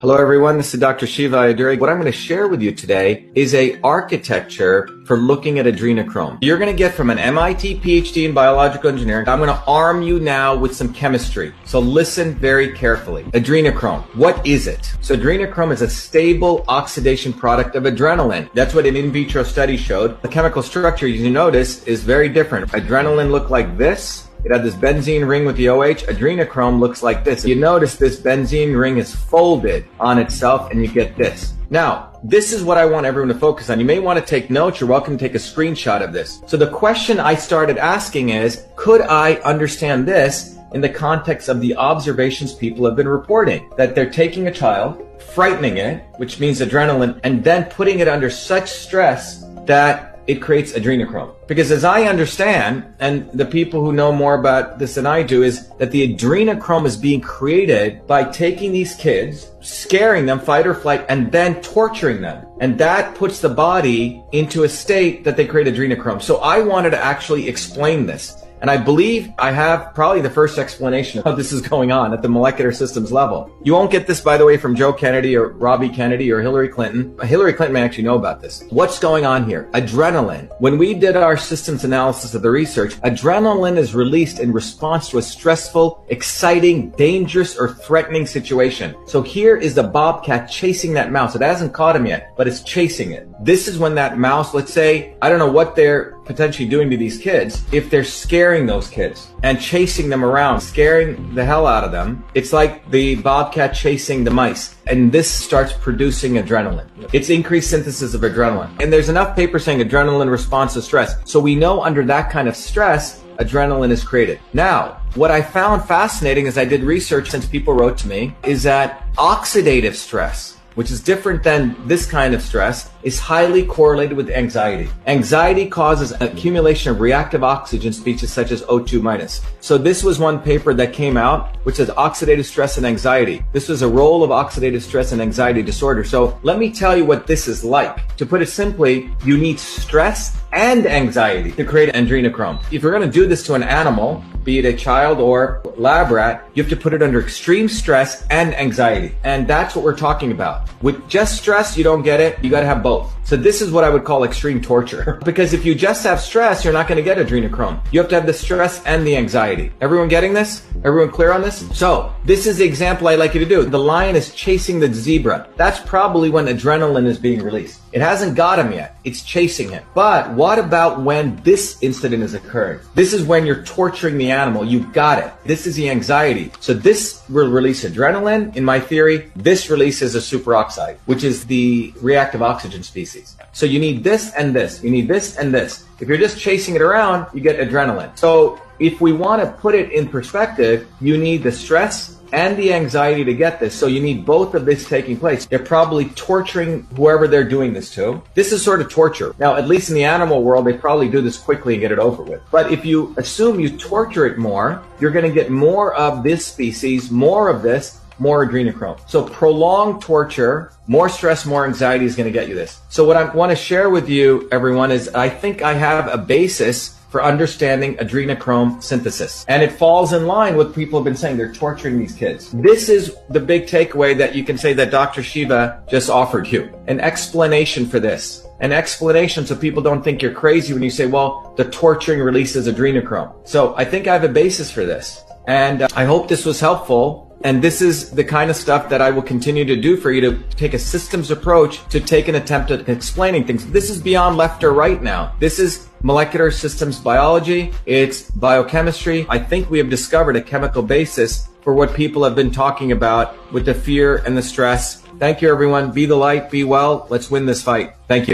Hello everyone, this is Dr. Shiva. What I'm going to share with you today is a architecture for looking at adrenochrome. You're going to get from an MIT PhD in biological engineering. I'm going to arm you now with some chemistry. So listen very carefully. Adrenochrome, what is it? So adrenochrome is a stable oxidation product of adrenaline. That's what an in vitro study showed. The chemical structure, you notice, is very different. Adrenaline looked like this. It had this benzene ring with the OH. Adrenochrome looks like this. You notice this benzene ring is folded on itself and you get this. Now, this is what I want everyone to focus on. You may want to take notes. You're welcome to take a screenshot of this. So the question I started asking is, could I understand this in the context of the observations people have been reporting? That they're taking a child, frightening it, which means adrenaline, and then putting it under such stress that it creates adrenochrome. Because as I understand, and the people who know more about this than I do, is that the adrenochrome is being created by taking these kids, scaring them, fight or flight, and then torturing them. And that puts the body into a state that they create adrenochrome. So I wanted to actually explain this. And I believe I have probably the first explanation of how this is going on at the molecular systems level. You won't get this, by the way, from Joe Kennedy or Robbie Kennedy or Hillary Clinton. Hillary Clinton may actually know about this. What's going on here? Adrenaline. When we did our systems analysis of the research, adrenaline is released in response to a stressful, exciting, dangerous, or threatening situation. So here is the bobcat chasing that mouse. It hasn't caught him yet, but it's chasing it. This is when that mouse, let's say, I don't know what they're potentially doing to these kids. If they're scaring those kids and chasing them around, scaring the hell out of them, it's like the bobcat chasing the mice. And this starts producing adrenaline. It's increased synthesis of adrenaline. And there's enough paper saying adrenaline responds to stress. So we know under that kind of stress, adrenaline is created. Now, what I found fascinating as I did research since people wrote to me is that oxidative stress, which is different than this kind of stress, is highly correlated with anxiety. Anxiety causes an accumulation of reactive oxygen species such as O2-. So this was one paper that came out which says oxidative stress and anxiety. This was a role of oxidative stress and anxiety disorder. So let me tell you what this is like. To put it simply, you need stress and anxiety to create adrenochrome. If you're going to do this to an animal, be it a child or lab rat, you have to put it under extreme stress and anxiety. And that's what we're talking about. With just stress, you don't get it. You got to have both. So this is what I would call extreme torture. Because if you just have stress, you're not going to get adrenochrome. You have to have the stress and the anxiety. Everyone getting this? Everyone clear on this? So this is the example I like you to do. The lion is chasing the zebra. That's probably when adrenaline is being released. It hasn't got him yet. It's chasing him. But what about when this incident is occurring? This is when you're torturing the animal. You got it. This is the anxiety. So this will release adrenaline. In my theory, this releases a superoxide, which is the reactive oxygen species. So you need this and this. You need this and this. If you're just chasing it around, you get adrenaline. So if we want to put it in perspective, you need the stress and the anxiety to get this. So you need both of this taking place. They're probably torturing whoever they're doing this to. This is sort of torture. Now, at least in the animal world, they probably do this quickly and get it over with. But if you assume you torture it more, you're going to get more of this species, more of this, more adrenochrome. So prolonged torture, more stress, more anxiety is going to get you this. So what I want to share with you, everyone, is I think I have a basis for understanding adrenochrome synthesis. And it falls in line with what people have been saying. They're torturing these kids. This is the big takeaway that you can say that Dr. Shiva just offered you. An explanation for this. An explanation so people don't think you're crazy when you say, well, the torturing releases adrenochrome. So I think I have a basis for this. And I hope this was helpful. And this is the kind of stuff that I will continue to do for you, to take a systems approach to take an attempt at explaining things. This is beyond left or right now. This is molecular systems biology. It's biochemistry. I think we have discovered a chemical basis for what people have been talking about with the fear and the stress. Thank you, everyone. Be the light, be well. Let's win this fight. Thank you.